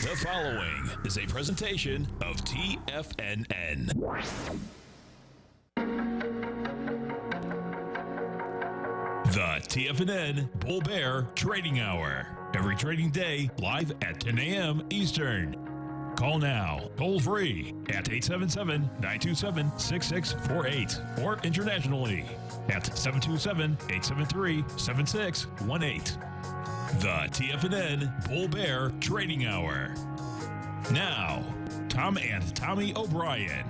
The following is a presentation of TFNN. The TFNN Bull Bear Trading Hour. Every trading day, live at 10 a.m. Eastern. Call now, toll free at 877-927-6648 or internationally at 727-873-7618. The TFNN Bull Bear Trading Hour. Now, Tom and Tommy O'Brien.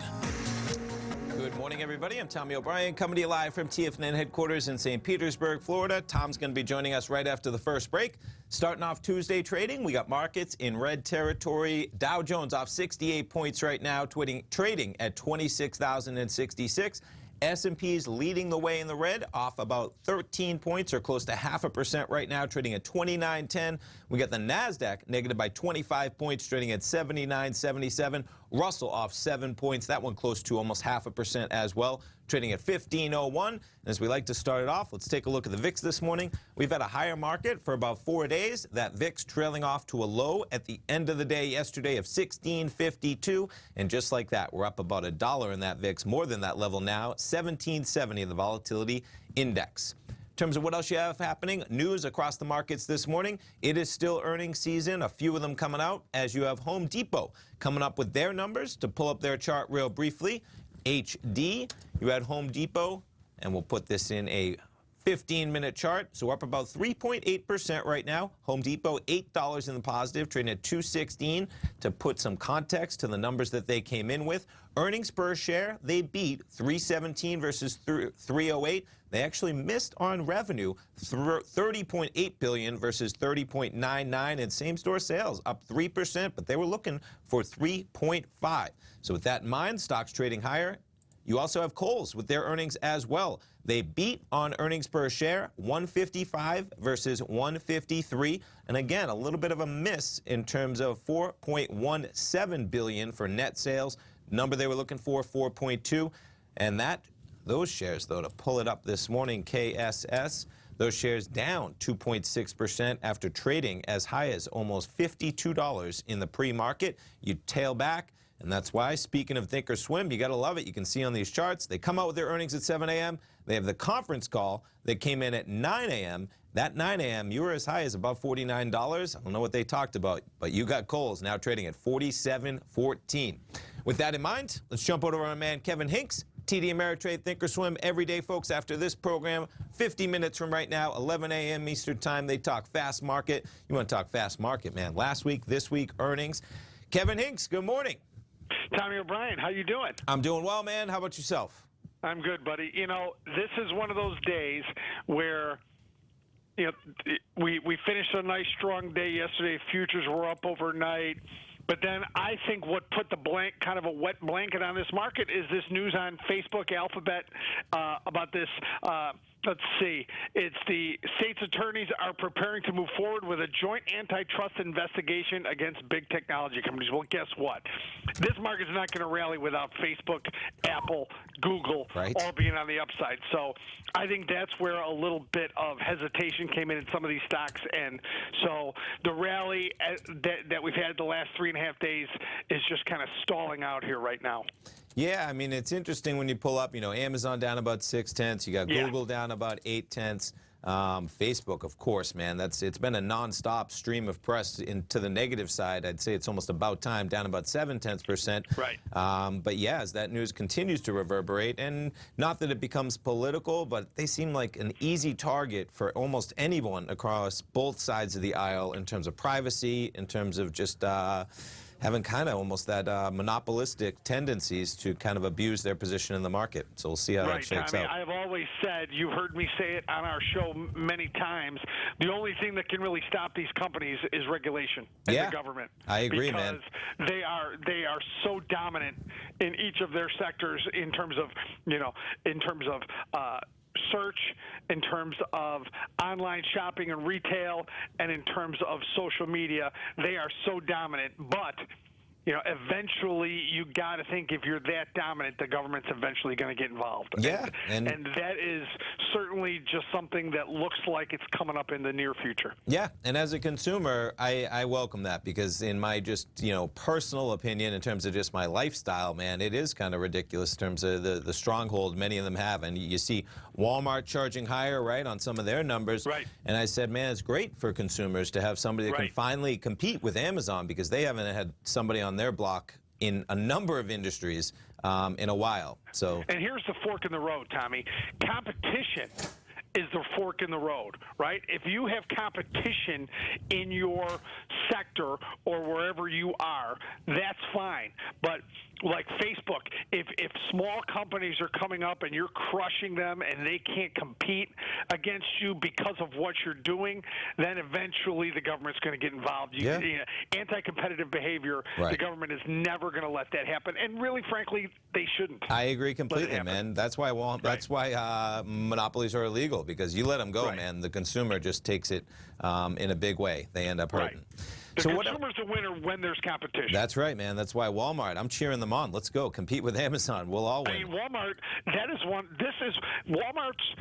Good morning, everybody. I'm Tommy O'Brien, coming to you live from TFNN headquarters in St. Petersburg, Florida. Tom's going to be joining us right after the first break. Starting off Tuesday trading, we got markets in red territory. Dow Jones off 68 points right now, trading at 26,066. S&P's leading the way in the red, off about 13 points or close to 0.5% right now, trading at 29.10. We got the NASDAQ negative by 25 points, trading at 79.77. Russell off 7 points, that one close to almost 0.5% as well, trading at 15.01. And as we like to start it off, let's take a look at the VIX this morning. We've had a higher market for about 4 days. That VIX trailing off to a low at the end of the day yesterday of 16.52. And just like that, we're up about $1 in that VIX, more than that level now, 1770 in the volatility index. In terms of what else you have happening, news across the markets this morning. It is still earnings season, a few of them coming out, as you have Home Depot coming up with their numbers. To pull up their chart real briefly, HD, you had Home Depot, and we'll put this in a 15-minute chart. So we're up about 3.8% right now. Home Depot, $8 in the positive, trading at $2.16. To put some context to the numbers that they came in with, earnings per share, they beat $3.17 versus $3.08. They actually missed on revenue, $30.8 billion versus $30.99, and same-store sales up 3%, but they were looking for 3.5. So with that in mind, stocks trading higher. You also have Kohl's with their earnings as well. They beat on earnings per share, $1.55 versus $1.53. And again, a little bit of a miss in terms of $4.17 billion for net sales. Number they were looking for, 4.2. And those shares, though, to pull it up this morning, KSS, those shares down 2.6% after trading as high as almost $52 in the pre-market. You tail back. And that's why, speaking of Thinkorswim, you got to love it. You can see on these charts, they come out with their earnings at 7 a.m. They have the conference call that came in at 9 a.m. That 9 a.m., you were as high as above $49. I don't know what they talked about, but you got Kohl's now trading at $47.14. With that in mind, let's jump over to our man Kevin Hinks, TD Ameritrade Thinkorswim every day, folks, after this program. 50 minutes from right now, 11 a.m. Eastern Time, they talk fast market. You want to talk fast market, man. Last week, this week, earnings. Kevin Hinks, good morning. Tommy O'Brien, how you doing? I'm doing well, man. How about yourself? I'm good, buddy. You know, this is one of those days where, you know, we finished a nice strong day yesterday. Futures were up overnight. But then I think what put the kind of a wet blanket on this market is this news on Facebook, Alphabet, about this. Let's see. It's the state's attorneys are preparing to move forward with a joint antitrust investigation against big technology companies. Well, guess what? This market's not going to rally without Facebook, Apple, Google, all being on the upside. So I think that's where a little bit of hesitation came in some of these stocks. And so the rally that we've had the last 3.5 days is just kind of stalling out here right now. Yeah, I mean, it's interesting when you pull up, you know, Amazon down about 0.6. You got Google down about 0.8. Facebook, of course, man, it's been a nonstop stream of press into the negative side. I'd say it's almost about time, down about 0.7%. Right. But yeah, as that news continues to reverberate, and not that it becomes political, but they seem like an easy target for almost anyone across both sides of the aisle in terms of privacy, in terms of just having kind of almost that monopolistic tendencies to kind of abuse their position in the market. So we'll see how that shakes out. I've always said, you've heard me say it on our show many times, the only thing that can really stop these companies is regulation and the government. I agree, man. Because they are so dominant in each of their sectors in terms of, search, in terms of online shopping and retail, and in terms of social media. They are so dominant. But eventually you got to think if you're that dominant, the government's eventually going to get involved. Yeah, and that is certainly just something that looks like it's coming up in the near future. Yeah, and as a consumer, I welcome that, because in my just, personal opinion, in terms of just my lifestyle, man, it is kind of ridiculous in terms of the stronghold many of them have. And you see Walmart charging higher, right, on some of their numbers. Right. And I said, man, it's great for consumers to have somebody that can finally compete with Amazon, because they haven't had somebody on their block in a number of industries in a while. So. And here's the fork in the road, Tommy. Competition is the fork in the road, right? If you have competition in your sector or wherever you are, that's fine. But like Facebook, if small companies are coming up and you're crushing them and they can't compete against you because of what you're doing, then eventually the government's going to get involved. Anti-competitive behavior, the government is never going to let that happen. And really, frankly, they shouldn't. I agree completely, man. That's why monopolies are illegal, because you let them go, man. The consumer just takes it in a big way. They end up hurting. The consumer's the winner when there's competition. That's right, man. That's why Walmart, I'm cheering them on. Let's go. Compete with Amazon. We'll all win. I mean, Walmart, Walmart's,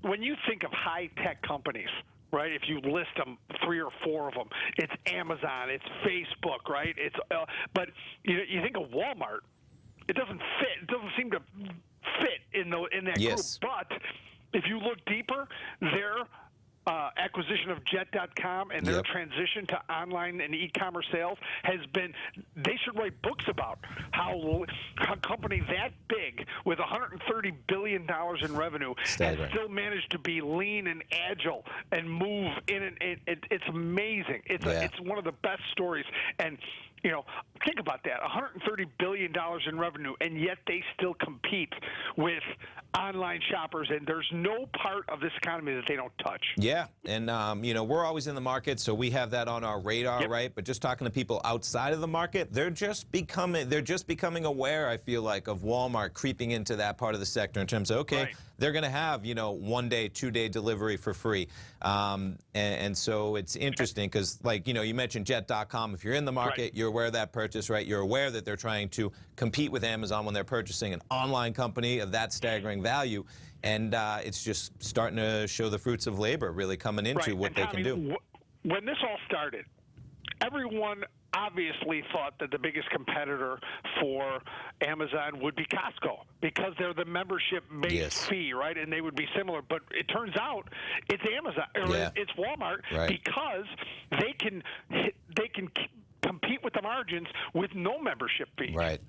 when you think of high-tech companies, right, if you list them, 3 or 4 of them, it's Amazon, it's Facebook, right? But you think of Walmart, it doesn't fit. It doesn't seem to fit in that group. But if you look deeper, their acquisition of Jet.com and their transition to online and e-commerce sales has been, they should write books about how a company that big with $130 billion in revenue has still managed to be lean and agile and move in. And it's amazing. It's one of the best stories. And think about that, $130 billion in revenue, and yet they still compete with online shoppers, and there's no part of this economy that they don't touch. Yeah, and we're always in the market, so we have that on our radar, right? But just talking to people outside of the market, they're just becoming aware, I feel like, of Walmart creeping into that part of the sector in terms of, they're going to have, 1-day, 2-day delivery for free. And so it's interesting because, like, you mentioned Jet.com. If you're in the market, you're aware of that purchase, right? You're aware that they're trying to compete with Amazon when they're purchasing an online company of that staggering value. And it's just starting to show the fruits of labor really coming into what they can do. When this all started, everyone obviously thought that the biggest competitor for Amazon would be Costco because they're the membership-based fee, right? And they would be similar. But it turns out it's Amazon or it's Walmart because they can compete with the margins with no membership fee. Right.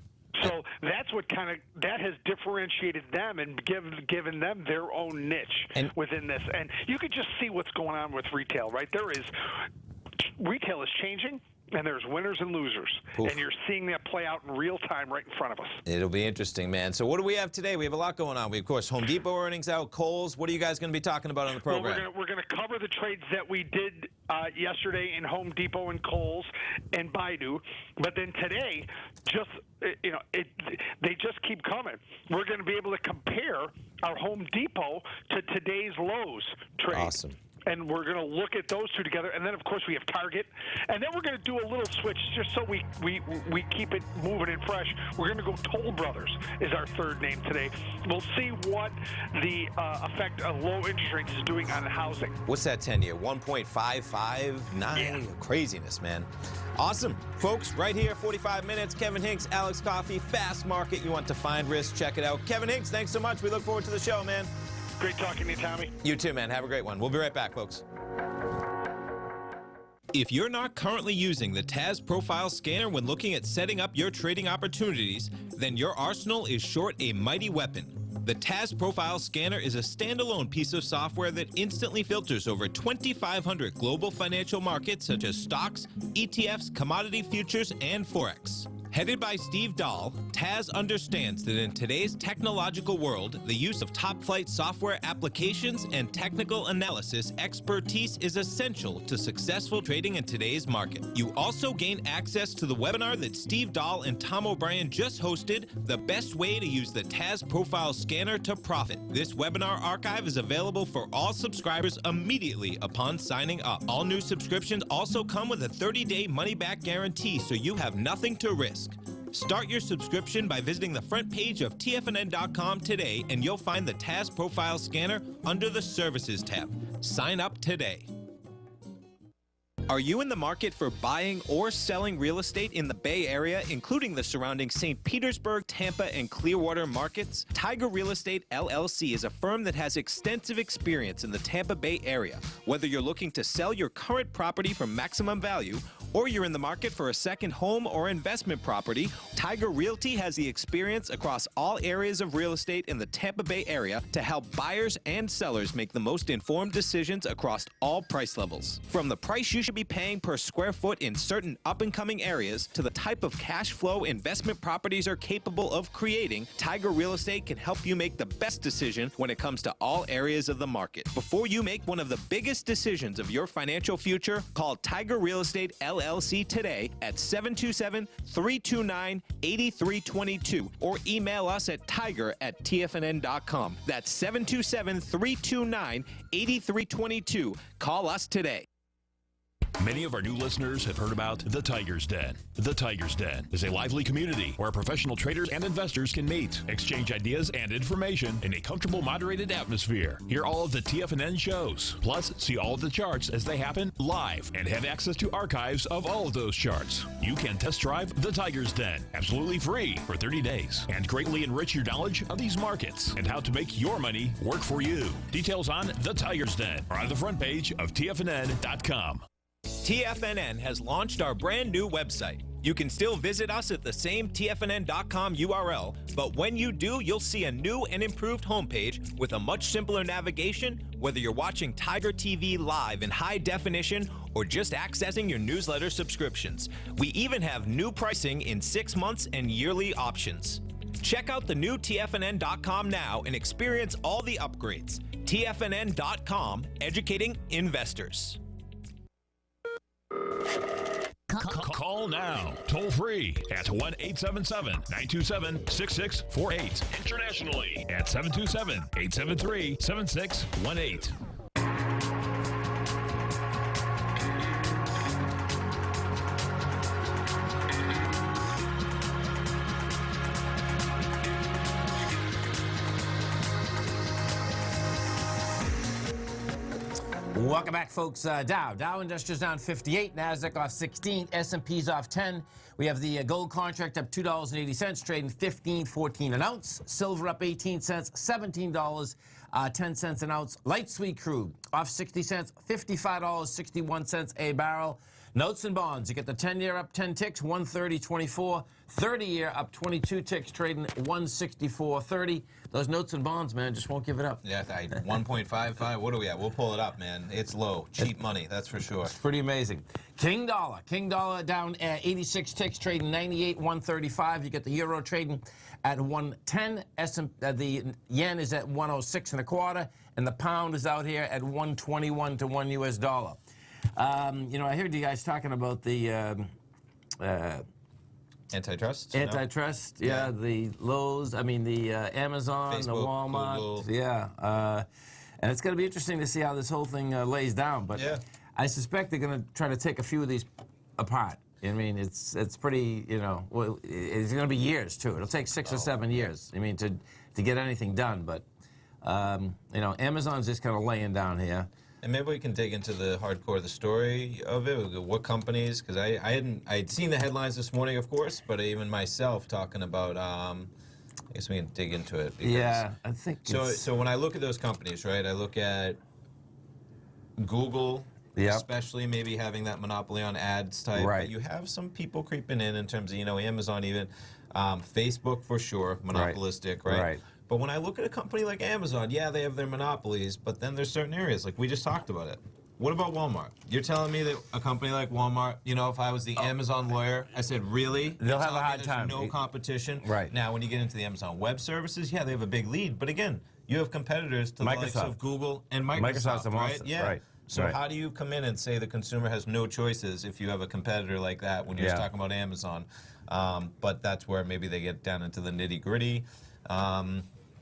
So that's what that has differentiated them and given them their own niche within this. And you could just see what's going on with retail, right? Retail is changing, and there's winners and losers. And you're seeing that play out in real time right in front of us. It'll be interesting, man. So what do we have today? We have a lot going on. We, of course, Home Depot earnings out, Kohl's. What are you guys going to be talking about on the program? Well, we're going to cover the trades that we did yesterday in Home Depot and Kohl's and Baidu. But then today, they just keep coming. We're going to be able to compare our Home Depot to today's Lowe's trade. Awesome. And we're going to look at those two together. And then, of course, we have Target. And then we're going to do a little switch just so we keep it moving and fresh. We're going to go Toll Brothers is our third name today. We'll see what the effect of low interest rates is doing on housing. What's that 10-year? 1.559? Craziness, man. Awesome. Folks, right here, 45 minutes. Kevin Hinks, Alex Coffey, Fast Market. You want to find risk, check it out. Kevin Hinks, thanks so much. We look forward to the show, man. Great talking to you, Tommy. You too, man. Have a great one. We'll be right back, folks. If you're not currently using the Tas Profile Scanner when looking at setting up your trading opportunities, then your arsenal is short a mighty weapon. The Tas Profile Scanner is a standalone piece of software that instantly filters over 2,500 global financial markets such as stocks, ETFs, commodity futures, and Forex. Headed by Steve Dahl, Tas understands that in today's technological world, the use of top-flight software applications and technical analysis expertise is essential to successful trading in today's market. You also gain access to the webinar that Steve Dahl and Tom O'Brien just hosted, The Best Way to Use the Tas Profile Scanner to Profit. This webinar archive is available for all subscribers immediately upon signing up. All new subscriptions also come with a 30-day money-back guarantee, so you have nothing to risk. Start your subscription by visiting the front page of TFNN.com today, and you'll find the Tas Profile Scanner under the Services tab. Sign up today. Are you in the market for buying or selling real estate in the Bay Area, including the surrounding St. Petersburg, Tampa, and Clearwater markets? Tiger Real Estate LLC is a firm that has extensive experience in the Tampa Bay area. Whether you're looking to sell your current property for maximum value, or you're in the market for a second home or investment property, Tiger Realty has the experience across all areas of real estate in the Tampa Bay area to help buyers and sellers make the most informed decisions across all price levels. From the price you should be paying per square foot in certain up-and-coming areas to the type of cash flow investment properties are capable of creating, Tiger Real Estate can help you make the best decision when it comes to all areas of the market. Before you make one of the biggest decisions of your financial future, call Tiger Real Estate LLC today at 727-329-8322 or email us at tiger@tfnn.com. That's 727-329-8322. Call us today. Many of our new listeners have heard about The Tiger's Den. The Tiger's Den is a lively community where professional traders and investors can meet, exchange ideas and information in a comfortable, moderated atmosphere. Hear all of the TFNN shows, plus see all of the charts as they happen live and have access to archives of all of those charts. You can test drive The Tiger's Den absolutely free for 30 days and greatly enrich your knowledge of these markets and how to make your money work for you. Details on The Tiger's Den are on the front page of TFNN.com. TFNN has launched our brand new website. You can still visit us at the same TFNN.com URL, but when you do, you'll see a new and improved homepage with a much simpler navigation, whether you're watching Tiger TV live in high definition or just accessing your newsletter subscriptions. We even have new pricing in 6 months and yearly options. Check out the new TFNN.com now and experience all the upgrades. TFNN.com, educating investors. Call now, toll free at 1-877-927-6648. Internationally at 727-873-7618. Welcome back, folks. Dow Industrials down 58, NASDAQ off 16, S&P's off 10. We have the gold contract up $2.80, trading $15.14 an ounce. Silver up 18 cents, $17.10 an ounce. Light sweet crude off 60 cents, $55.61 a barrel. Notes and bonds, you get the 10-year up 10 ticks, 130.24. 30-year up 22 ticks, trading 164.30. Those notes and bonds, man, just won't give it up. Yeah, 1.55. What are we at? We'll pull it up, man. It's low, cheap money, that's for sure. It's pretty amazing. King dollar down 86 ticks, trading 98.135. You get the euro trading at 110. The yen is at 106 1/4, and the pound is out here at 121 to $1 US. You know, I heard you guys talking about the Antitrust? Antitrust, yeah, the Lowe's, I mean the Amazon, Facebook, the Walmart, Google. Yeah. And it's going to be interesting to see how this whole thing lays down. But Yeah. I suspect they're going to try to take a few of these apart. I mean, it's pretty, you know, well, it's going to be years too. It'll take 6 or 7 years. I mean, to get anything done. But you know, Amazon's just kind of laying down here. And maybe we can dig into the hardcore of the story of it. What companies? Because I'd seen the headlines this morning, of course, but even myself talking about. I guess we can dig into it. Yeah, I think. So when I look at those companies, right? I look at Google, Yep. especially maybe having that monopoly on ads type. Right. But you have some people creeping in terms of Amazon even, Facebook for sure, monopolistic, right? Right. But when I look at a company like Amazon, yeah, they have their monopolies, but then there's certain areas, like we just talked about it. what about Walmart? You're telling me that a company like Walmart, you know, if I was the Amazon lawyer, I said, really? They'll have a hard time. No competition. Right. Now, when you get into the Amazon Web Services, yeah, they have a big lead. But again, you have competitors to the likes of Google and Microsoft's Microsoft, right? Yeah. Right. So Right. how do you come in and say the consumer has no choices if you have a competitor like that when you're just talking about Amazon? But that's where maybe they get down into the nitty gritty.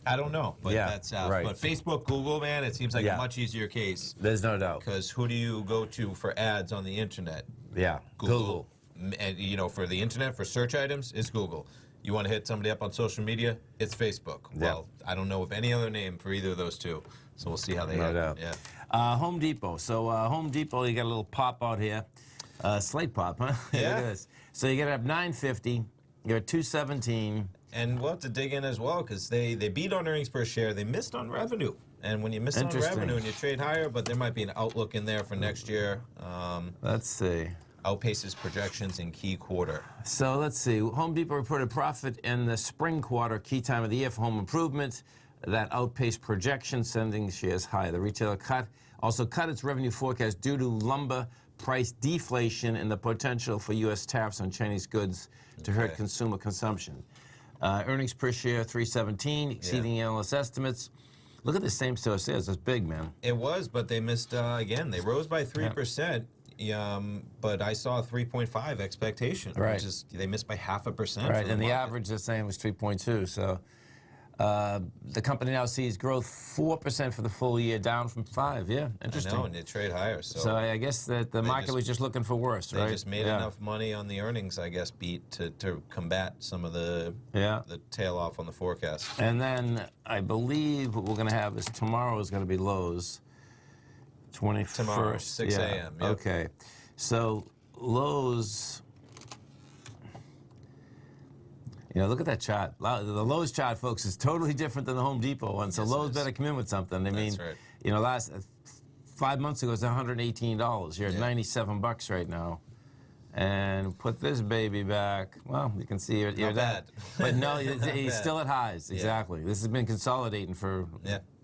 I don't know, but that's right. But Facebook, Google, man, it seems like a much easier case. There's no doubt. Because who do you go to for ads on the internet? Yeah, Google. And you know, for the internet, for search items, it's Google. You want to hit somebody up on social media, it's Facebook. Well, I don't know of any other name for either of those two. So we'll see how they No hit. doubt. Yeah. Home Depot. So Home Depot, you got a little pop out here. Slate pop, huh? Yeah. It is. So you get up 950. You're at 217. And we'll have to dig in as well because they beat on earnings per share. They missed on revenue. And when you miss on revenue and you trade higher, but there might be an outlook in there for next year. Let's see. Outpaces projections in key quarter. So let's see. Home Depot reported profit in the spring quarter, key time of the year for home improvement. That outpaced projections, sending shares higher. The retailer also cut its revenue forecast due to lumber price deflation and the potential for U.S. tariffs on Chinese goods to hurt consumer consumption. Earnings per share, $3.17, exceeding analyst estimates. Look at the same-store sales. It's big, man. It was, but they missed again. They rose by 3%. But I saw a 3.5 expectation. Right. Which is, they missed by 0.5%. Right, and the average they're saying was 3.2. So the company now sees growth 4% for the full year, down from 5. Yeah, interesting. I know, and they trade higher. So I guess that the market was just looking for worse, right? They just made enough money on the earnings, I guess, beat to combat some of the tail off on the forecast. And then I believe what we're going to have is tomorrow is going to be Lowe's. 21st. Tomorrow, 6 a.m. Yep. Okay. So Lowe's, you know, look at that chart. The Lowe's chart, folks, is totally different than the Home Depot one. So Lowe's better come in with something. I mean, right. you know, 5 months ago it was $118. You're at $97 right now. And put this baby back. Well, you can see you're Not that. bad. But no, he's still at highs. Exactly. This has been consolidating for.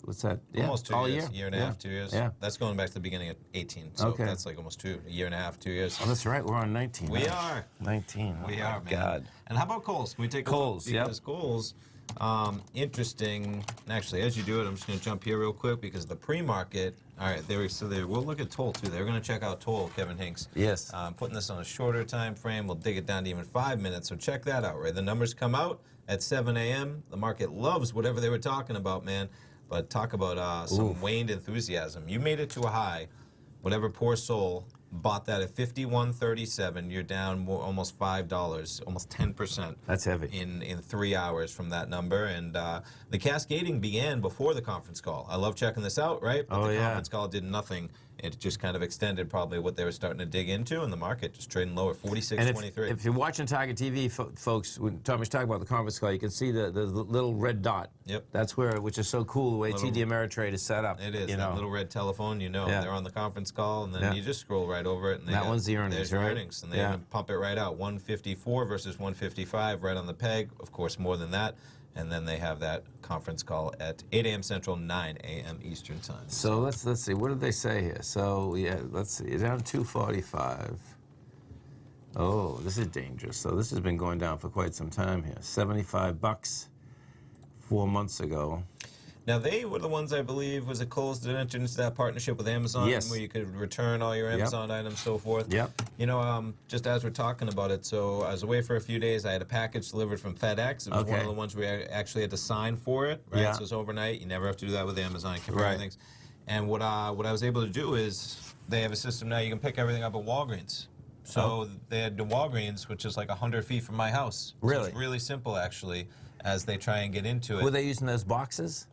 What's that? Almost 2 all years. Year and a half, 2 years. Yeah. That's going back to the beginning of 18. So that's like almost a year and a half, 2 years. Oh, that's right. We're on 19. We are. 19. We Oh, are, my man. God. And how about Kohl's? Can we take Kohl's, a look? Because Kohl's, interesting. And actually, as you do it, I'm just going to jump here real quick because the pre-market. All right, we'll look at Toll too. They're going to check out Toll, Kevin Hinks. Yes. Putting this on a shorter time frame. We'll dig it down to even 5 minutes. So check that out, right? The numbers come out at 7 a.m. The market loves whatever they were talking about, man. But talk about some waned enthusiasm. You made it to a high. Whatever poor soul bought that at 51.37. You're down almost $5, almost 10%. That's heavy. In 3 hours from that number. And the cascading began before the conference call. I love checking this out, right? But the conference call did nothing. It just kind of extended probably what they were starting to dig into, and the market just trading lower, 46.23. If you're watching Tiger TV, folks, when Tommy's talking about the conference call, you can see the little red dot. Yep. That's where, which is so cool, the way TD Ameritrade is set up. It is. You That know. little red telephone, they're on the conference call, and then you just scroll right over it. And that one's the earnings, there's right? Earnings, and they even pump it right out. 154 versus 155, right on the peg. Of course, more than that. And then they have that conference call at 8 a.m. Central, 9 a.m. Eastern time. So let's see. What did they say here? So let's see. It's down 245. Oh, this is dangerous. So this has been going down for quite some time here. $75 4 months ago. Now, they were the ones, I believe, was it Kohl's that entered into that partnership with Amazon? Yes. Where you could return all your Amazon items, so forth. Yep. Just as we're talking about it, so I was away for a few days. I had a package delivered from FedEx. It was one of the ones where I actually had to sign for it, right? Yeah. So it's overnight. You never have to do that with Amazon. You can buy things. And what I was able to do is they have a system now you can pick everything up at Walgreens. So they had the Walgreens, which is like 100 feet from my house. Really? So it's really simple, actually, as they try and get into it. Were they using those boxes?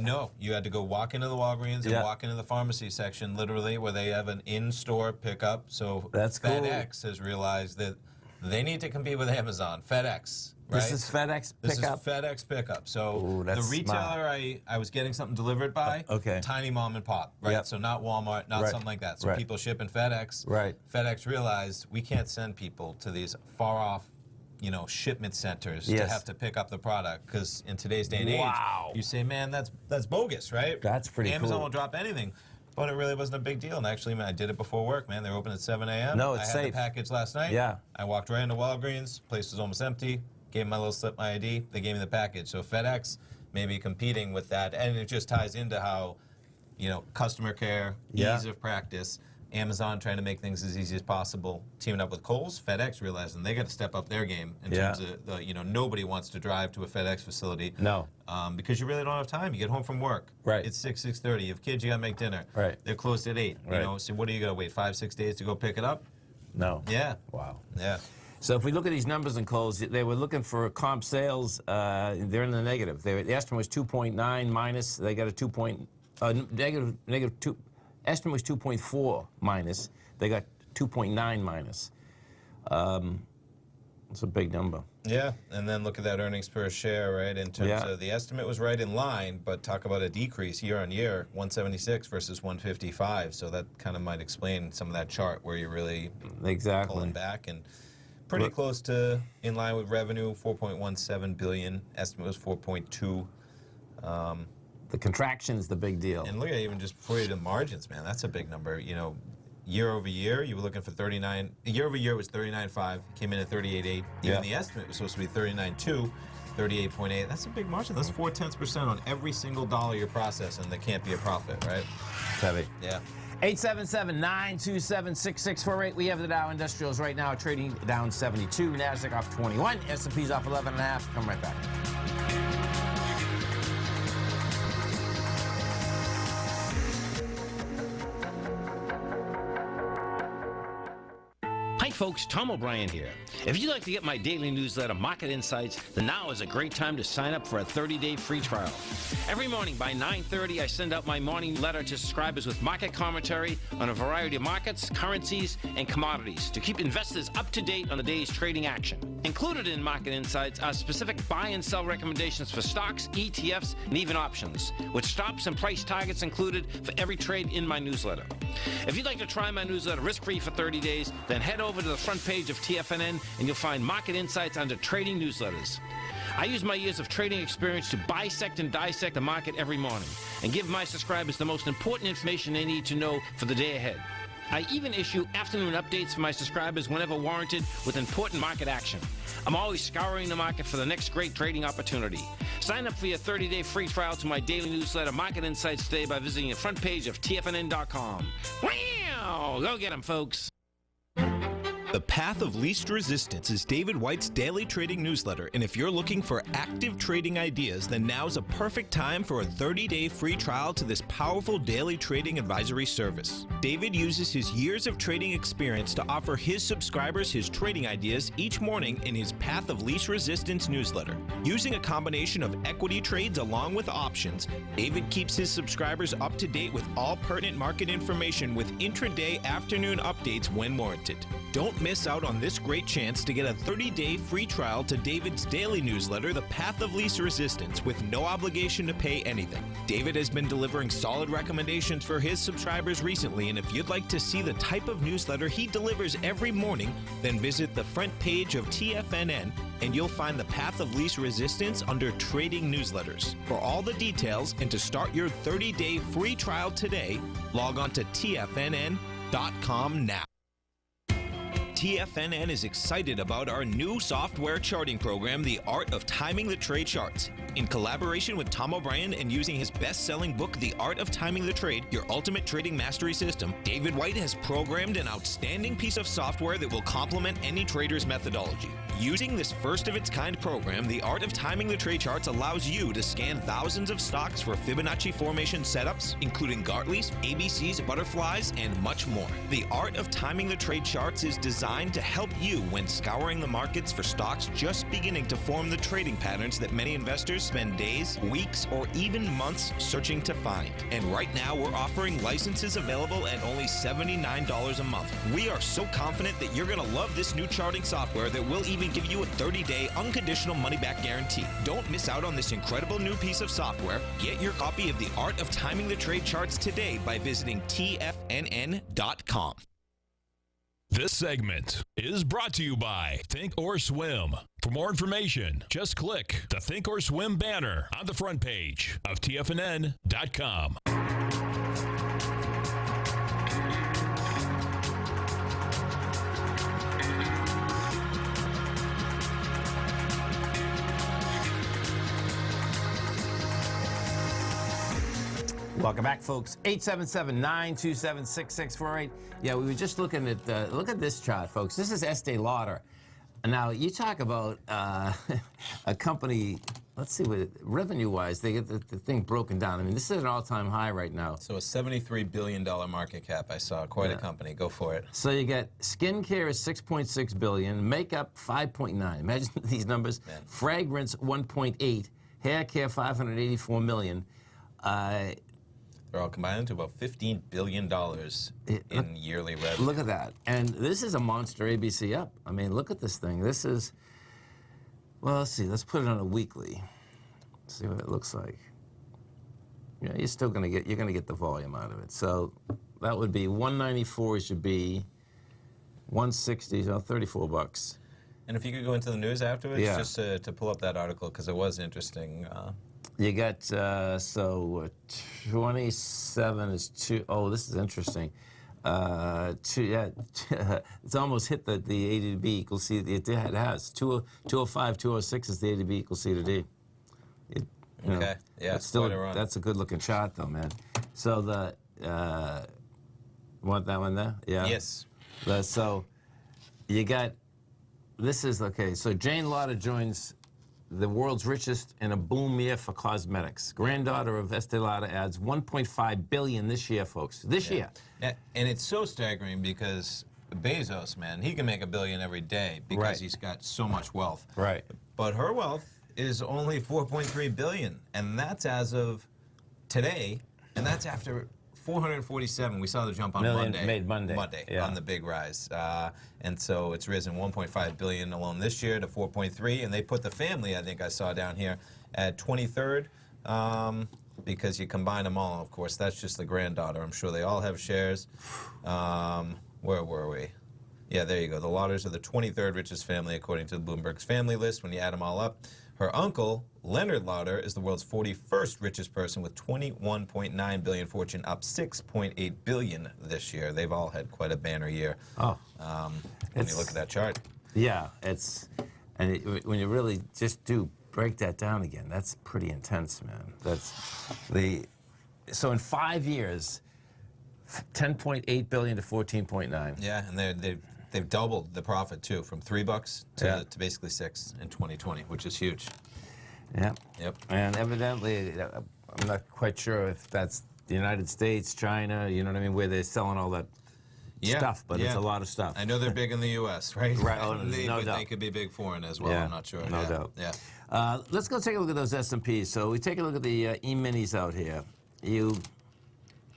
No, you had to go walk into the Walgreens and walk into the pharmacy section, literally, where they have an in-store pickup. So That's cool. FedEx has realized that they need to compete with Amazon. FedEx, right? This is FedEx pickup? This is FedEx pickup. So Ooh, the that's retailer I was getting something delivered by, tiny mom and pop, right? Yep. So not Walmart, not something like that. So people shipping FedEx. Right. FedEx realized we can't send people to these far-off shipment centers to have to pick up the product, because in today's day and age, you say, man, that's bogus, right? That's pretty Amazon cool. will drop anything. but it really wasn't a big deal. And actually, man, I did it before work, man. They were open at 7 a.m. No, it's I had safe. the package last night. Yeah. I walked right into Walgreens. Place was almost empty. Gave my little slip, my ID. They gave me the package. So FedEx may be competing with that. And it just ties into how, customer care, ease of practice, Amazon trying to make things as easy as possible, teaming up with Kohl's, FedEx realizing they got to step up their game in terms of nobody wants to drive to a FedEx facility. No. Because you really don't have time. You get home from work. Right. It's 6:30. You have kids, you got to make dinner. Right. They're closed at 8. Right. So what are you going to wait 5-6 days to go pick it up? No. Yeah. Wow. Yeah. So if we look at these numbers in Kohl's, they were looking for comp sales. They're in the negative. The estimate was 2.9 minus. They got a negative 2. Estimate was 2.4 minus. They got 2.9 minus. It's a big number. Yeah, and then look at that earnings per share, right? In terms of the estimate was right in line, but talk about a decrease year on year, 176 versus 155. So that kind of might explain some of that chart where you're really pulling back and pretty close to in line with revenue, 4.17 billion. Estimate was 4.2. The contraction's the big deal. And look at even just before you do margins, man, that's a big number. Year over year, you were looking for 39. Year over year was 39.5, came in at 38.8. Even the estimate was supposed to be 39.2, 38.8. That's a big margin. That's 0.4% on every single dollar you're processing that can't be a profit, right? It's heavy. Yeah. 877-927-6648. We have the Dow Industrials right now trading down 72. NASDAQ off 21. S&P's off 11.5. Come right back. Hi folks, Tom O'Brien here. If you'd like to get my daily newsletter, Market Insights, then now is a great time to sign up for a 30-day free trial. Every morning by 9:30, I send out my morning letter to subscribers with market commentary on a variety of markets, currencies, and commodities to keep investors up to date on the day's trading action. Included in Market Insights are specific buy and sell recommendations for stocks, ETFs, and even options, with stops and price targets included for every trade in my newsletter. If you'd like to try my newsletter risk-free for 30 days, then head over to the front page of TFNN and you'll find Market Insights under Trading Newsletters. I use my years of trading experience to bisect and dissect the market every morning and give my subscribers the most important information they need to know for the day ahead. I even issue afternoon updates for my subscribers whenever warranted with important market action. I'm always scouring the market for the next great trading opportunity. Sign up for your 30-day free trial to my daily newsletter, Market Insights, today by visiting the front page of TFNN.com. Wow! Go get them, folks. The Path of Least Resistance is David White's daily trading newsletter, and if you're looking for active trading ideas, then now's a perfect time for a 30-day free trial to this powerful daily trading advisory service. David uses his years of trading experience to offer his subscribers his trading ideas each morning in his Path of Least Resistance newsletter. Using a combination of equity trades along with options, David keeps his subscribers up to date with all pertinent market information with intraday afternoon updates when warranted. Don't miss out on this great chance to get a 30-day free trial to David's daily newsletter, The Path of Least Resistance, with no obligation to pay anything. David has been delivering solid recommendations for his subscribers recently, and if you'd like to see the type of newsletter he delivers every morning, then visit the front page of TFNN and you'll find The Path of Least Resistance under Trading Newsletters. For all the details and to start your 30-day free trial today, log on to TFNN.com now. TFNN is excited about our new software charting program, The Art of Timing the Trade Charts. In collaboration with Tom O'Brien and using his best-selling book, The Art of Timing the Trade, Your Ultimate Trading Mastery System, David White has programmed an outstanding piece of software that will complement any trader's methodology. Using this first-of-its-kind program, The Art of Timing the Trade Charts allows you to scan thousands of stocks for Fibonacci formation setups, including Gartley's, ABC's, butterflies, and much more. The Art of Timing the Trade Charts is designed to help you when scouring the markets for stocks just beginning to form the trading patterns that many investors spend days, weeks, or even months searching to find. And right now, we're offering licenses available at only $79 a month. We are so confident that you're going to love this new charting software that will even give you a 30-day unconditional money-back guarantee. Don't miss out on this incredible new piece of software. Get your copy of The Art of Timing the Trade Charts today by visiting TFNN.com. This segment is brought to you by Think or Swim. For more information, just click the Think or Swim banner on the front page of TFNN.com. Welcome back, folks. 877-927-6648. Yeah, we were just looking at, look at this chart, folks. This is Estee Lauder. Now, you talk about a company, let's see, what revenue-wise, they get the thing broken down. I mean, this is an all-time high right now. So a $73 billion market cap. I saw quite a company. Go for it. So you get skincare is $6.6 billion, makeup $5.9. Imagine these numbers. Man. Fragrance $1.8, hair care $584 million. They're all combined into about $15 billion in yearly revenue. Look at that. And this is a monster ABC up. I mean, look at this thing. This is, well, let's see. Let's put it on a weekly. See what it looks like. Yeah, you're still going to get, you're going to get the volume out of it. So that would be 194 should be 160, so 34 bucks. And if you could go into the news afterwards, Yeah. just to pull up that article, because it was interesting. You got, so 27 is two, oh, this is interesting. Yeah, it's almost hit the A to B equals C. It has. 205, 206 is the A to B equals C to D. You know, Okay, yeah, it's still, quite a run. that's a good looking chart though, man. So the, want that one there? Yeah. Yes. So you got, this is, okay, so Jane Lauder joins the world's richest in a boom year for cosmetics. Granddaughter of Estee Lauder adds $1.5 billion this year, folks. This year. And it's so staggering because Bezos, man, he can make $1 billion every day because Right. he's got so much wealth. Right. But her wealth is only $4.3 billion, and that's as of today, and that's after 447. We saw the jump on Million Monday. made Monday, yeah. On the big rise, and so it's risen 1.5 billion alone this year to 4.3, and they put the family, I think I saw down here, at 23rd, because you combine them all. Of course, that's just the granddaughter. I'm sure they all have shares. Where were we? Yeah, there you go. The Lauders are the 23rd richest family according to Bloomberg's family list. When you add them all up, her uncle, Leonard Lauder, is the world's 41st richest person with $21.9 billion fortune, up $6.8 billion this year. They've all had quite a banner year. Oh. When you look at that chart. Yeah, and when you really just do break that down again, that's pretty intense, man. So in 5 years, 10.8 billion to 14.9. Yeah, and they've doubled the profit too, from $3 to basically $6 in 2020, which is huge. Yeah. Yep. And evidently, I'm not quite sure if that's the United States, China, you know what I mean, where they're selling all that stuff, but it's a lot of stuff. I know they're big in the U.S., right? Right. Oh, But doubt. they could be big foreign as well. Yeah, I'm not sure. no Yeah. doubt. Yeah. Let's go take a look at those S&Ps. So we take a look at the E-minis out here. You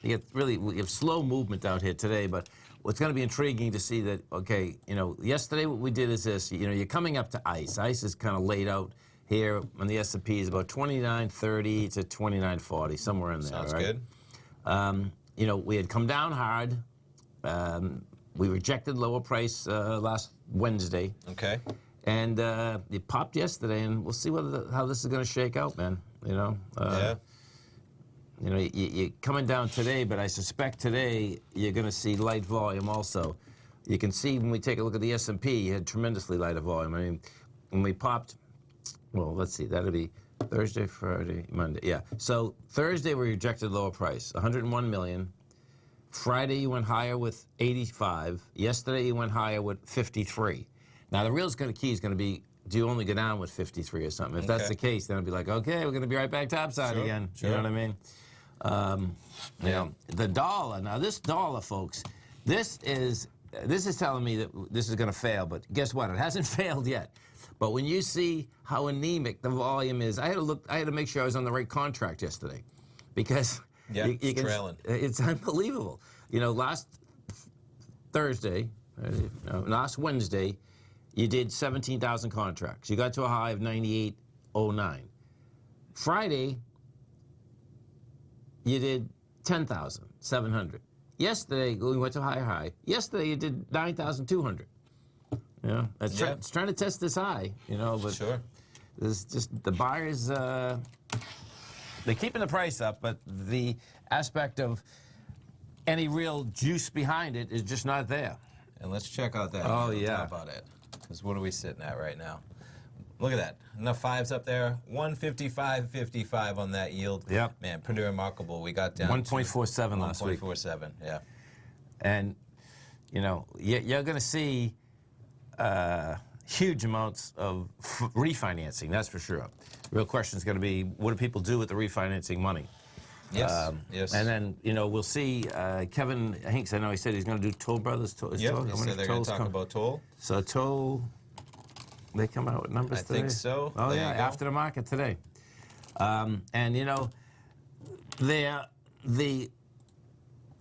have slow movement out here today, but what's going to be intriguing to see that, okay, yesterday what we did is this, you're coming up to ICE. ICE is kind of laid out here on the S&P is about 29.30 to 29.40, somewhere in there. Sounds right? good. We had come down hard. We rejected lower price last Wednesday. Okay. And it popped yesterday, and we'll see how this is going to shake out, man. Yeah. You're coming down today, but I suspect today you're going to see light volume also. You can see when we take a look at the S&P, you had tremendously lighter volume. I mean, when we popped, well, let's see, that'll be Thursday, Friday, Monday. Yeah. So Thursday we rejected lower price, 101 million. Friday you went higher with 85. Yesterday you went higher with 53. Now the real key is going to be, do you only go down with 53 or something? If that's the case, then it'll be like, okay, we're going to be right back topside again. Sure. You know what I mean? The dollar. Now this dollar, folks, this is telling me that this is going to fail. But guess what? It hasn't failed yet. But when you see how anemic the volume is, I had to make sure I was on the right contract yesterday, because it's trailing. It's unbelievable. Last Wednesday, you did 17,000 contracts. You got to a high of 98.09. Friday, you did 10,700. Yesterday, we went to high. Yesterday, you did 9,200. It's trying to test this high, but Sure. there's just the buyers, they're keeping the price up, but the aspect of any real juice behind it is just not there. And let's check out that. Oh, on yeah. top about it. Because what are we sitting at right now? Look at that. Enough fives up there. 155.55 on that yield. Yep. Man, pretty remarkable. We got down 1.47 last week. 1.47, yeah. And, you know, you're going to see huge amounts of refinancing, that's for sure. Real question is going to be, what do people do with the refinancing money? Yes, yes. And then, you know, we'll see Kevin Hinks, I know he said he's going to do Toll Brothers. Yep, he said they're going to talk about Toll. So Toll, they come out with numbers today? I think so. Oh, there yeah, after the market today. And, you know, Now,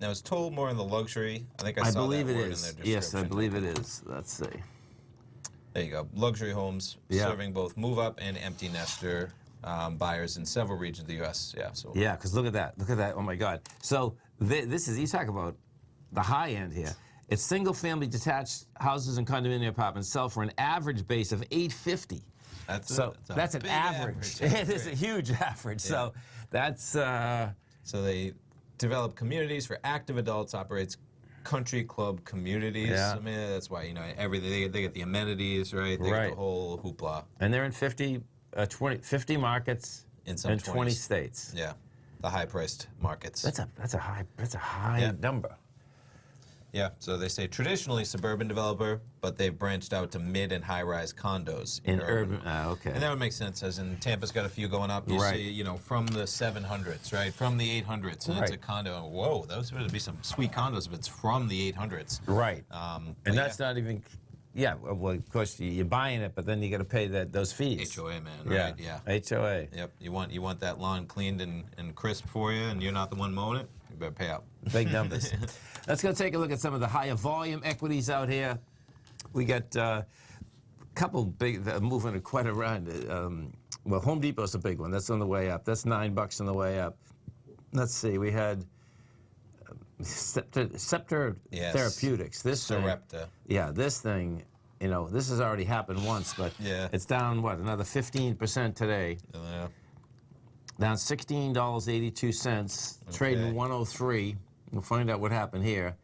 is Toll more in the luxury? I think I saw believe that it word is. in their description. Yes, I believe it is. Let's see. There you go. Luxury homes serving both move-up and empty nester buyers in several regions of the U.S. Yeah. So. Yeah, because look at that. Look at that. Oh, my God. So this is, you talk about the high end here. It's single-family detached houses and condominium apartments sell for an average base of $850. That's an average. It is a huge average. Yeah. So that's... So they develop communities for active adults, operates country club communities. Yeah. I mean, that's why, you know, everything, they get the amenities, right? They get the whole hoopla. And they're in 50 markets in 20 states. Yeah, the high-priced markets. That's a high number. Yeah, so they say traditionally suburban developer, but they've branched out to mid and high-rise condos in urban. Okay. And that would make sense, as in Tampa's got a few going up. You see, you know, from the 700s, right? From the 800s, and it's a condo. Whoa, those would be some sweet condos if it's from the 800s. Right. And that's not even. Yeah, well, of course you're buying it, but then you got to pay those fees. HOA, man. Right? Yeah. HOA. Yep. You want that lawn cleaned and crisp for you, and you're not the one mowing it. You better pay up. Big numbers. Let's go take a look at some of the higher volume equities out here. We got a couple big moving quite around. Well, Home Depot's a big one. That's on the way up. That's $9 on the way up. Let's see. We had Scepter Therapeutics. This Sarepta. Yeah, this thing. You know, this has already happened once, but it's down what, another 15% today. Yeah. Down $16.82, trading 103. We'll find out what happened here.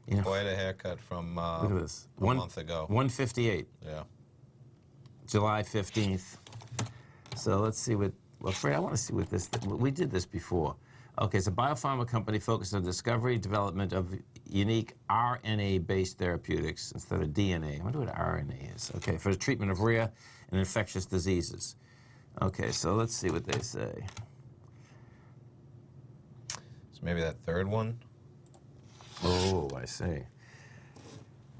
You know, quite a haircut from look at this. a month ago. 158. Yeah. July 15th. So let's see what. Well, Fred, I want to see what this. We did this before. Okay, it's a biopharma company focused on discovery, development of unique RNA-based therapeutics instead of DNA. I wonder what RNA is. Okay, for the treatment of rare and infectious diseases. Okay, so let's see what they say. So maybe that third one. Oh, I see.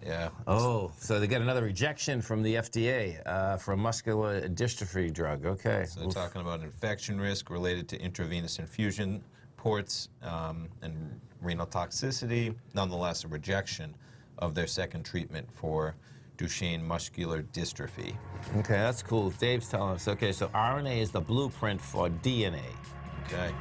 Yeah. Oh, so they get another rejection from the FDA for a muscular dystrophy drug. Okay. So they're talking about infection risk related to intravenous infusion ports and renal toxicity. Nonetheless, a rejection of their second treatment for Duchenne muscular dystrophy. Okay, that's cool. Dave's telling us. Okay, so RNA is the blueprint for DNA. Okay.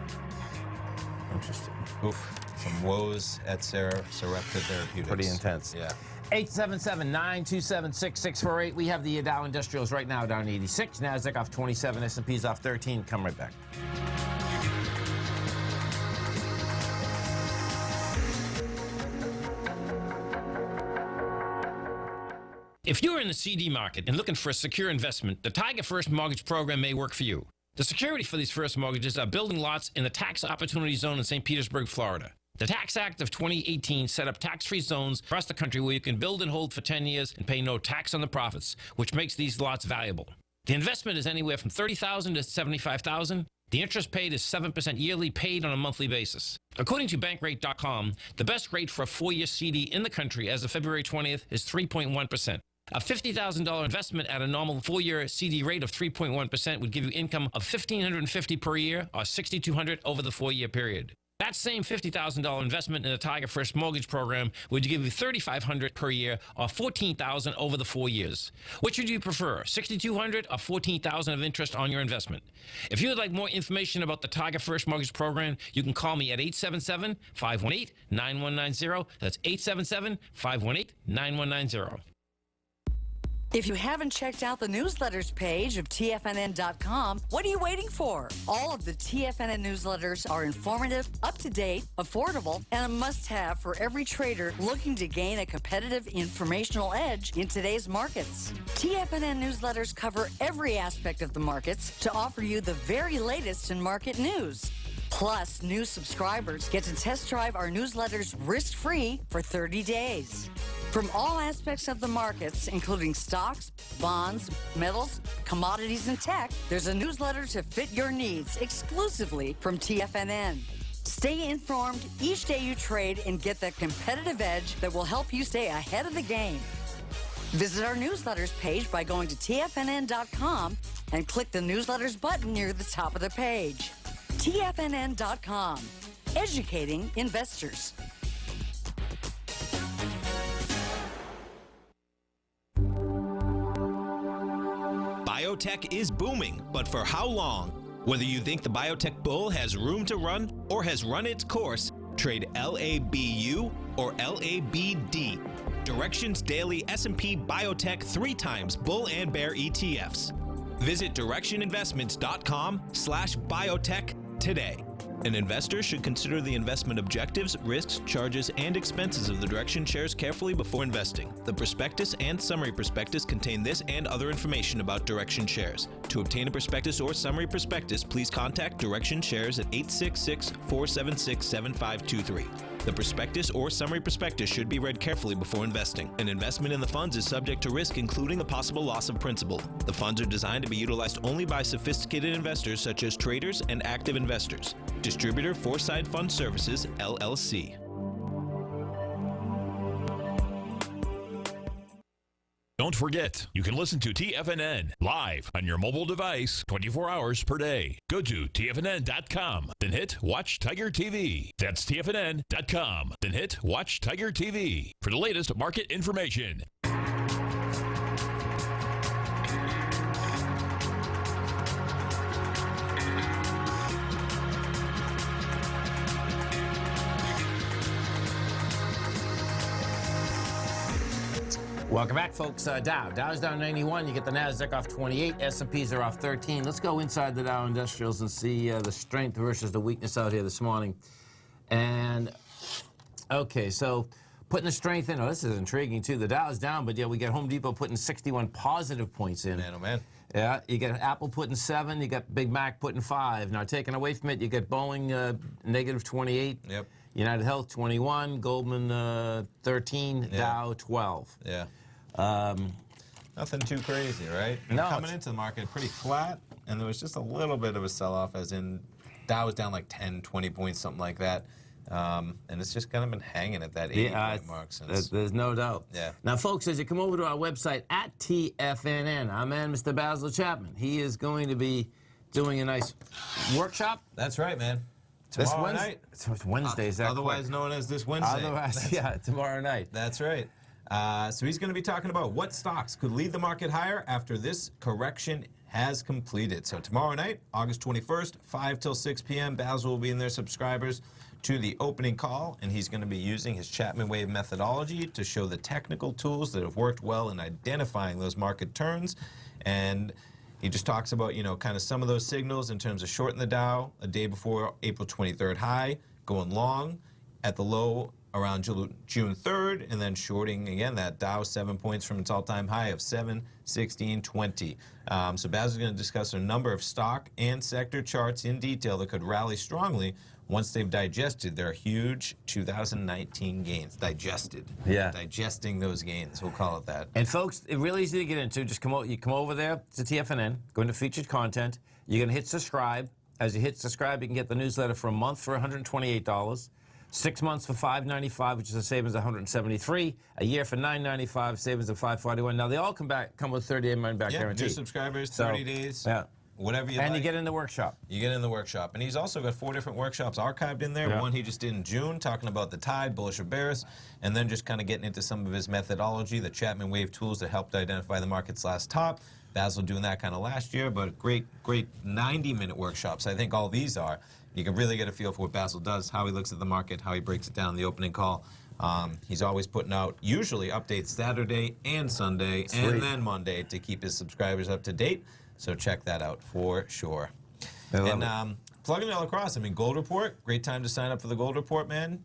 Interesting. Oof. Some woes at Sarepta Therapeutics. Pretty intense. Yeah. 877-927-6648. We have the Dow Industrials right now down 86. Nasdaq off 27. S&P's off 13. Come right back. If you're in the CD market and looking for a secure investment, the Tiger First Mortgage Program may work for you. The security for these first mortgages are building lots in the Tax Opportunity Zone in St. Petersburg, Florida. The Tax Act of 2018 set up tax-free zones across the country where you can build and hold for 10 years and pay no tax on the profits, which makes these lots valuable. The investment is anywhere from $30,000 to $75,000. The interest paid is 7% yearly, paid on a monthly basis. According to Bankrate.com, the best rate for a 4-year CD in the country as of February 20th is 3.1%. A $50,000 investment at a normal 4-year CD rate of 3.1% would give you income of $1,550 per year or $6,200 over the 4-year period. That same $50,000 investment in the Tiger First Mortgage Program would give you $3,500 per year or $14,000 over the 4 years. Which would you prefer, $6,200 or $14,000 of interest on your investment? If you would like more information about the Tiger First Mortgage Program, you can call me at 877-518-9190. That's 877-518-9190. If you haven't checked out the newsletters page of TFNN.com, what are you waiting for? All of the TFNN newsletters are informative, up-to-date, affordable, and a must-have for every trader looking to gain a competitive informational edge in today's markets. TFNN newsletters cover every aspect of the markets to offer you the very latest in market news. Plus, new subscribers get to test drive our newsletters risk-free for 30 days. From all aspects of the markets, including stocks, bonds, metals, commodities, and tech, there's a newsletter to fit your needs exclusively from TFNN. Stay informed each day you trade and get that competitive edge that will help you stay ahead of the game. Visit our newsletters page by going to TFNN.com and click the newsletters button near the top of the page. TFNN.com, educating investors. Biotech is booming, but for how long? Whether you think the biotech bull has room to run or has run its course, trade LABU or LABD. Directions Daily S&P Biotech 3 times bull and bear ETFs. Visit directioninvestments.com/biotech today. An investor should consider the investment objectives, risks, charges, and expenses of the Direction shares carefully before investing. The prospectus and summary prospectus contain this and other information about Direction shares. To obtain a prospectus or summary prospectus, please contact Direction shares at 866-476-7523. The prospectus or summary prospectus should be read carefully before investing. An investment in the funds is subject to risk, including the possible loss of principal. The funds are designed to be utilized only by sophisticated investors such as traders and active investors. Distributor Foreside Fund Services, LLC. Don't forget, you can listen to TFNN live on your mobile device 24 hours per day. Go to TFNN.com, then hit Watch Tiger TV. That's TFNN.com, then hit Watch Tiger TV for the latest market information. Welcome back, folks. Dow's down 91. You get the NASDAQ off 28. S&Ps are off 13. Let's go inside the Dow Industrials and see the strength versus the weakness out here this morning. And, okay, so putting the strength in. Oh, this is intriguing, too. The Dow's down, but, yeah, we got Home Depot putting 61 positive points in. Man, oh, man. Yeah, you got Apple putting 7. You got Big Mac putting 5. Now, taking away from it, you got Boeing negative 28. Yep. United Health 21. Goldman 13. Yeah. Dow 12. Yeah. Nothing too crazy, right? No, Coming into the market pretty flat, and there was just a little bit of a sell-off, as in Dow was down like 10, 20 points, something like that. And it's just kind of been hanging at that 80-point mark since. There's no doubt. Yeah. Now, folks, as you come over to our website at TFNN, our man, Mr. Basil Chapman, he is going to be doing a nice workshop. That's right, man. This Tomorrow Wednesday. night. It's Wednesday, is that Otherwise known as this Wednesday. Otherwise, yeah, tomorrow night. That's right. So he's going to be talking about what stocks could lead the market higher after this correction has completed. So tomorrow night, August 21st, 5 till 6 p.m., Basil will be in there, subscribers to the opening call, and he's going to be using his Chapman Wave methodology to show the technical tools that have worked well in identifying those market turns. And he just talks about, kind of some of those signals in terms of shorting the Dow a day before April 23rd high, going long at the low around June 3rd, and then shorting again that Dow 7 points from its all-time high of 716.20. So Basil's going to discuss a number of stock and sector charts in detail that could rally strongly once they've digested their huge 2019 gains. Digested. Yeah. Digesting those gains, we'll call it that. And folks, it's really easy to get into. Just you come over there to TFNN, go into featured content. You're going to hit subscribe. As you hit subscribe, you can get the newsletter for a month for $128. 6 months for $595, which is a savings of $173. A year for $995, savings of $541. Now they all come with 30-day money-back guarantee. New subscribers, 30 days. Yeah. Whatever you like. And you get in the workshop. You get in the workshop. And he's also got 4 different workshops archived in there. Yeah. One he just did in June, talking about the tide, bullish or bearish, and then just kind of getting into some of his methodology, the Chapman Wave tools that helped identify the market's last top. Basil doing that kind of last year, but great 90-minute workshops. I think all these are. You can really get a feel for what Basil does, how he looks at the market, how he breaks it down in the opening call He's always putting out usually updates Saturday and Sunday and then Monday to keep his subscribers up to date. So check that out for sure. And plugging in lacrosse, I mean, Gold Report, great time to sign up for the Gold Report, man.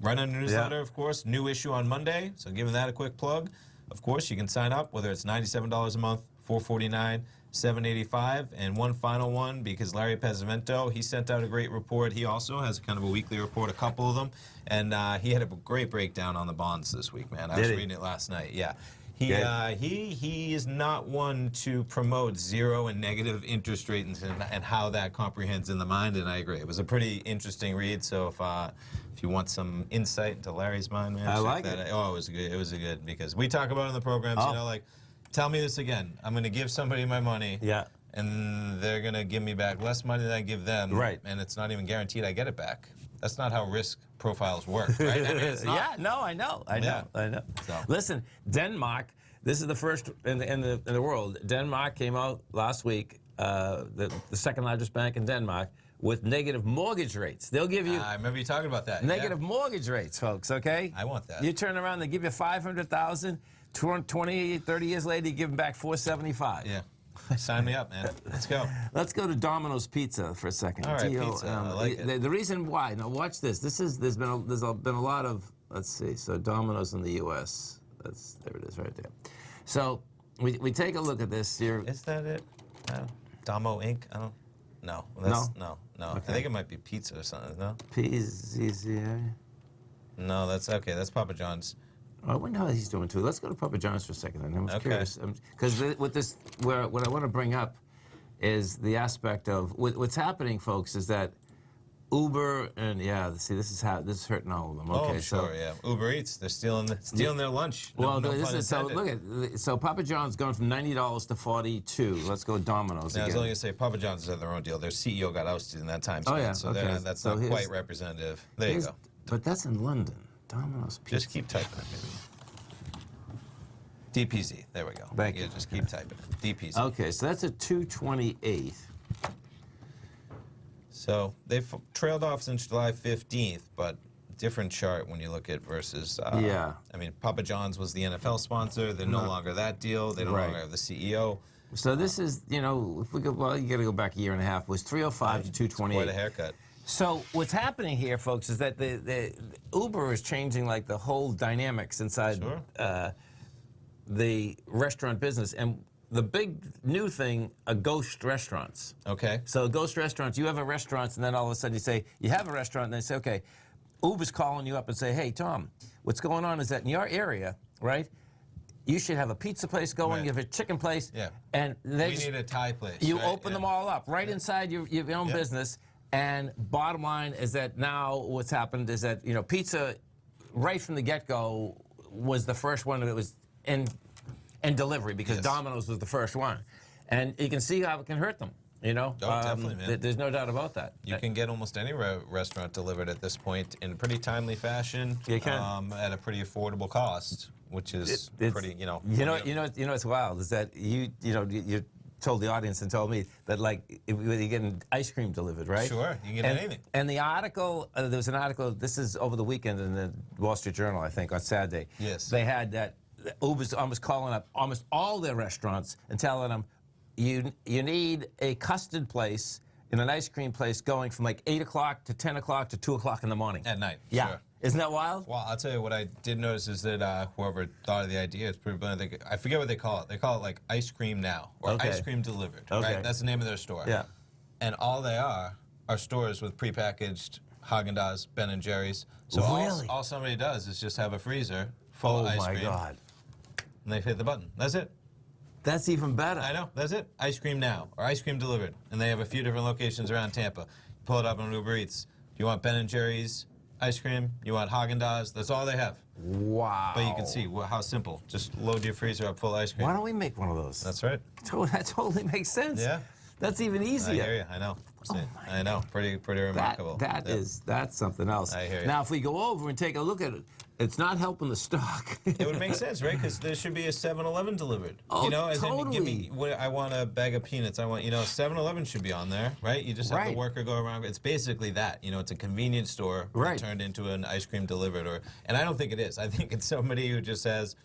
Right on the newsletter, of course. New issue on Monday, so giving that a quick plug. Of course, you can sign up, whether it's $97 a month, $449, $785, and one final one, because Larry Pesavento, he sent out a great report. He also has kind of a weekly report, a couple of them, and he had a great breakdown on the bonds this week, man. I was reading it last night, yeah. He is not one to promote zero and negative interest rates and how that comprehends in the mind, and I agree. It was a pretty interesting read, so if you want some insight into Larry's mind, man, I check like that it. out. Oh, it was good. It was good, because we talk about it in the programs, you know, like, tell me this again. I'm going to give somebody my money. Yeah. And they're going to give me back less money than I give them. Right. And it's not even guaranteed I get it back. That's not how risk profiles work, right? I mean, it's not. Yeah, no, I know. So. Listen, Denmark, this is the first in the world. Denmark came out last week, the second largest bank in Denmark, with negative mortgage rates. They'll give you... I remember you talking about that. Negative mortgage rates, folks, okay? I want that. You turn around, they give you $500,000, 20, 30 years later, you give them back $475. Yeah. Sign me up, man. Let's go. Let's go to Domino's Pizza for a second. All right, pizza. I like it. The reason why, now watch this. There's been a lot of, let's see, so Domino's in the U.S. There it is right there. So we take a look at this here. Is that it? Domo Inc.? I don't... No. No. Okay. I think it might be pizza or something, no? PZZA? No, that's okay. That's Papa John's. I wonder how he's doing too. Let's go to Papa John's for a second. And I'm curious because with this, what I want to bring up is the aspect of what's happening, folks, is that Uber and see, this is hurting all of them. Okay, sure, yeah. Uber Eats, they're stealing their lunch. Well, so Papa John's going from $90 to $42. Let's go Domino's again. I was only gonna say Papa John's had their own deal. Their CEO got ousted in that time span, so that's not quite representative. There you go. But that's in London. Domino's Pizza. Just keep typing it, maybe. DPZ. There we go. Thank you. Just keep typing it. DPZ. Okay, so that's a 228. So they've trailed off since July 15th, but different chart when you look at versus. I mean, Papa John's was the NFL sponsor. They're no longer that deal. They no longer have the CEO. So this is, if we go, well, you got to go back a year and a half. It was 305 to 228. Quite a haircut. So what's happening here, folks, is that the Uber is changing like the whole dynamics inside the restaurant business, and the big new thing are ghost restaurants. Okay. So ghost restaurants, you have a restaurant, and then all of a sudden you say you have a restaurant, and they say, okay, Uber's calling you up and say, hey Tom, what's going on is that in your area, right? You should have a pizza place going, you have a chicken place, and we need a Thai place. You open them all up right inside your own business. And bottom line is that now what's happened is that, pizza right from the get-go was the first one that was in delivery, because Domino's was the first one. And you can see how it can hurt them, definitely, man. There's no doubt about that. You can get almost any restaurant delivered at this point in a pretty timely fashion. You can. At a pretty affordable cost, which is pretty, You know what's wild is that you told the audience and told me that, like, if you're getting ice cream delivered, right? Sure, you can get anything. And the article, there was an article, this is over the weekend in the Wall Street Journal, I think, on Saturday. Yes. They had that Uber's almost calling up almost all their restaurants and telling them, you need a custard place and an ice cream place going from like 8 o'clock to 10 o'clock to 2 o'clock in the morning. At night, yeah. Sure. Isn't that wild? Well, I'll tell you what I did notice is that whoever thought of the idea is pretty brilliant. I forget what they call it. They call it like Ice Cream Now or Ice Cream Delivered. Okay. Right? That's the name of their store. Yeah. And all they are stores with prepackaged Haagen-Dazs, Ben & Jerry's. So really? all somebody does is just have a freezer full of ice cream. Oh, my God. And they hit the button. That's it. That's even better. I know. That's it. Ice Cream Now or Ice Cream Delivered. And they have a few different locations around Tampa. Pull it up on Uber Eats. Do you want Ben & Jerry's ice cream? You want Haagen-Dazs? That's all they have. Wow. But you can see how simple. Just load your freezer up full of ice cream. Why don't we make one of those? That's right. That totally makes sense. Yeah. That's even easier. I hear you. I know. I know. Pretty remarkable. That's something else. I hear you. Now, if we go over and take a look at it, it's not helping the stock. It would make sense, right? Because there should be a 7-Eleven delivered. Oh, you know, as totally. in, give me what I want, a bag of peanuts. I want, 7-Eleven should be on there, right? You just have the worker go around. It's basically that. It's a convenience store turned into an ice cream delivered, and I don't think it is. I think it's somebody who just has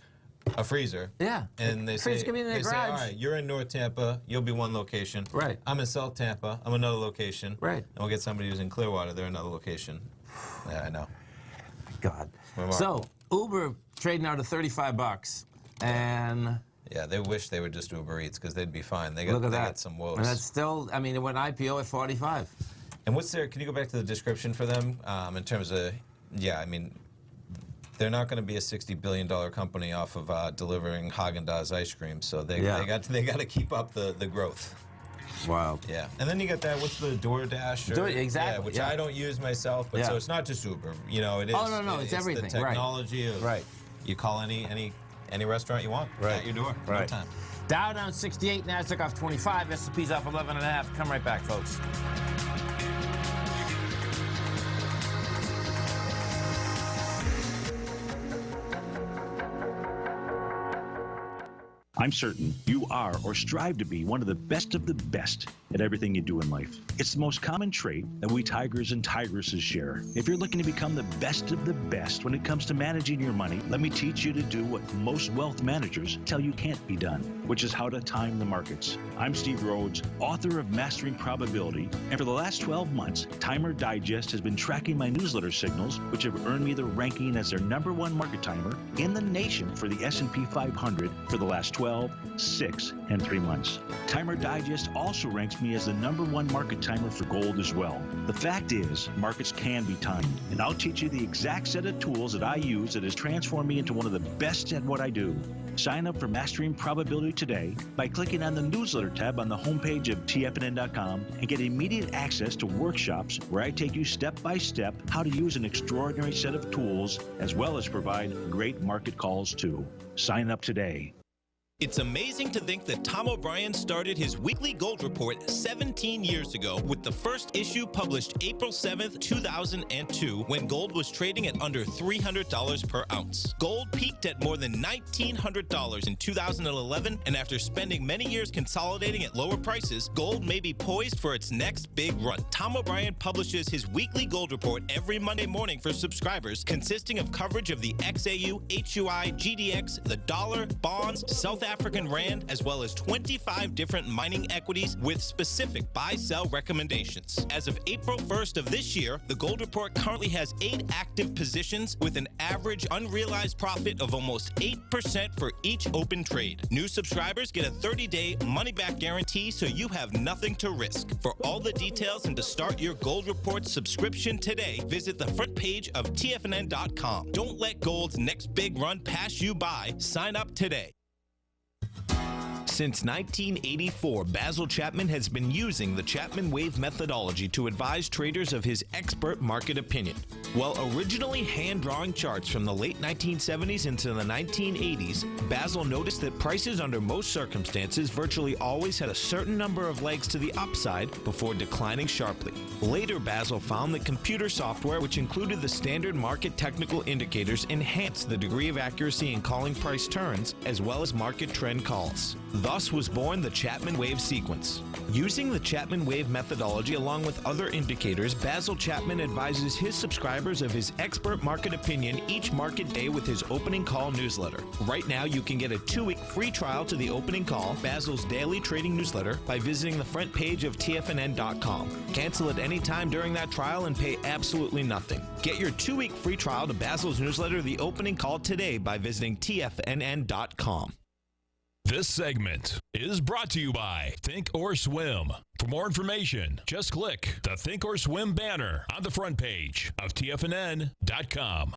a freezer. Yeah. And they say, can be in the garage. all right, you're in North Tampa, you'll be one location. Right. I'm in South Tampa, I'm another location. Right. And we'll get somebody who's in Clearwater, they're another location. Yeah, I know. God. Remarkable. So, Uber trading out at $35, and yeah, they wish they would just Uber Eats because they'd be fine. They got, look at they that. got some woes. And that's still, I mean, it went IPO at 45. And what's their, can you go back to the description for them in terms of, yeah, I mean, they're not going to be a $60 billion company off of delivering Haagen-Dazs ice cream, so they got to keep up the growth. Wow. Yeah, and then you get that. What's the DoorDash? Exactly. Yeah, which I don't use myself, but so it's not just Uber. It is. Oh no, it's everything. The technology of you call any restaurant you want at your door. No time. Dow down 68, Nasdaq off 25, S&P's off 11.5. Come right back, folks. I'm certain you are or strive to be one of the best at everything you do in life. It's the most common trait that we tigers and tigresses share. If you're looking to become the best of the best when it comes to managing your money, let me teach you to do what most wealth managers tell you can't be done, which is how to time the markets. I'm Steve Rhodes, author of Mastering Probability, and for the last 12 months, Timer Digest has been tracking my newsletter signals, which have earned me the ranking as their #1 market timer in the nation for the S&P 500 for the last 12, 6, and 3 months. Timer Digest also ranks me as the #1 market timer for gold as well. The fact is, markets can be timed, and I'll teach you the exact set of tools that I use that has transformed me into one of the best at what I do. Sign up for Mastering Probability today by clicking on the newsletter tab on the homepage of TFNN.com and get immediate access to workshops where I take you step by step how to use an extraordinary set of tools as well as provide great market calls too. Sign up today. It's amazing to think that Tom O'Brien started his weekly gold report 17 years ago with the first issue published April 7th, 2002, when gold was trading at under $300 per ounce. Gold peaked at more than $1,900 in 2011, and after spending many years consolidating at lower prices, gold may be poised for its next big run. Tom O'Brien publishes his weekly gold report every Monday morning for subscribers, consisting of coverage of the XAU, HUI, GDX, the dollar, bonds, South African Rand, as well as 25 different mining equities with specific buy-sell recommendations. As of April 1st of this year, the gold report currently has 8 active positions with an average unrealized profit of almost 8% for each open trade. New subscribers get a 30-day money-back guarantee, so you have nothing to risk. For all the details and to start your gold report subscription today, visit the front page of TFNN.com. Don't let gold's next big run pass you by. Sign up today. Since 1984, Basil Chapman has been using the Chapman Wave methodology to advise traders of his expert market opinion. While originally hand-drawing charts from the late 1970s into the 1980s, Basil noticed that prices under most circumstances virtually always had a certain number of legs to the upside before declining sharply. Later, Basil found that computer software, which included the standard market technical indicators, enhanced the degree of accuracy in calling price turns, as well as market trend calls. Thus was born the Chapman Wave sequence. Using the Chapman Wave methodology along with other indicators, Basil Chapman advises his subscribers of his expert market opinion each market day with his opening call newsletter. Right now, you can get a 2-week free trial to the opening call, Basil's daily trading newsletter, by visiting the front page of TFNN.com. Cancel at any time during that trial and pay absolutely nothing. Get your 2-week free trial to Basil's newsletter, The Opening Call, today by visiting TFNN.com. This segment is brought to you by Think or Swim. For more information, just click the Think or Swim banner on the front page of TFNN.com.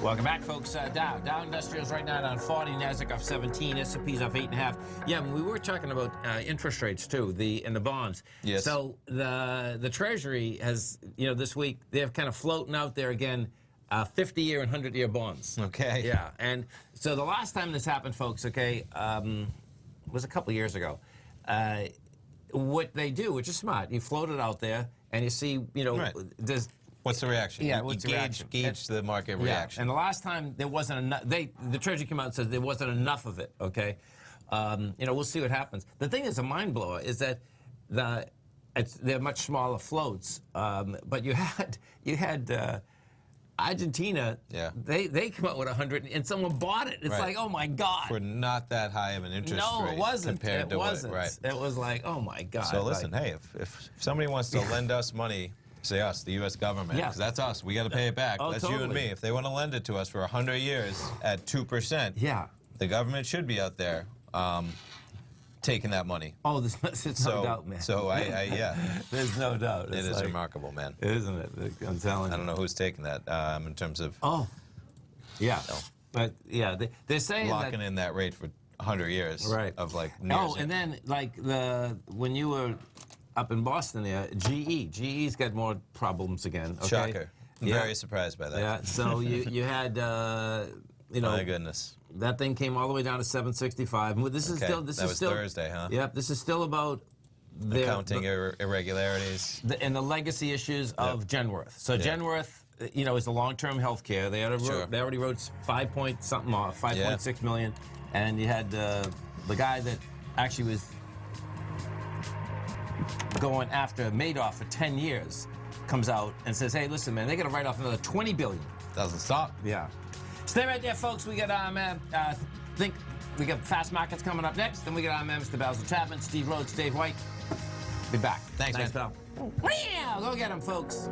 Welcome back, folks. Dow Industrials right now down 40, Nasdaq off 17, S&P's off 8.5. Yeah, we were talking about interest rates too, and the bonds. Yes. So the Treasury has, this week they're kind of floating out there again, 50-year and 100-year bonds. Okay. Yeah, and so the last time this happened, folks, was a couple years ago. What they do, which is smart, you float it out there and you see, Right. there's. What's the reaction? Yeah, You what's the reaction? Gauge the market reaction. And the last time there wasn't enough, the Treasury came out and said there wasn't enough of it, okay? We'll see what happens. The thing is, a mind blower is that they're much smaller floats, but you had Argentina, Yeah. they come out with 100 and someone bought it. It's Right. like, oh my God. For not that high of an interest No, rate it wasn't. compared It to wasn't. what, right. It was like, oh my God. So listen, hey, if somebody wants to lend us money, say us, the U.S. government, Yeah. because that's us, we got to pay it back. Oh, That's you and totally. me. If they want to lend it to us for 100 years at 2%, Yeah. the government should be out there taking that money. Oh, there's no doubt, man. So yeah, There's no doubt. it It's is like, remarkable, man. isn't it? I'm telling you. I don't know who's taking that in terms of Oh, yeah. No. But yeah, they're saying locking that. in that rate for 100 years Right. of like Oh, and then like when you were up in Boston there, GE's got more problems again. Okay? Shocker. I'm Yeah. very surprised by that. Yeah. So you had My goodness. that thing came all the way down to 765. This is Okay, still this that is was still Thursday, huh? Yep. This is still about their Accounting irregularities. and the legacy issues of Genworth. So Yeah. Genworth, is the long-term health care. They Sure. they already wrote 5 point something off, 5.6 million, and you had the guy that actually was going after Madoff for 10 years comes out and says, hey, listen, man, they got to write off another 20 billion. Doesn't stop. Yeah. Stay right there, folks. We got we got Fast Markets coming up next. Then we got our man, Mr. Basil Chapman, Steve Rhodes, Dave White. Be back. Thanks, man. pal. Go get him, folks.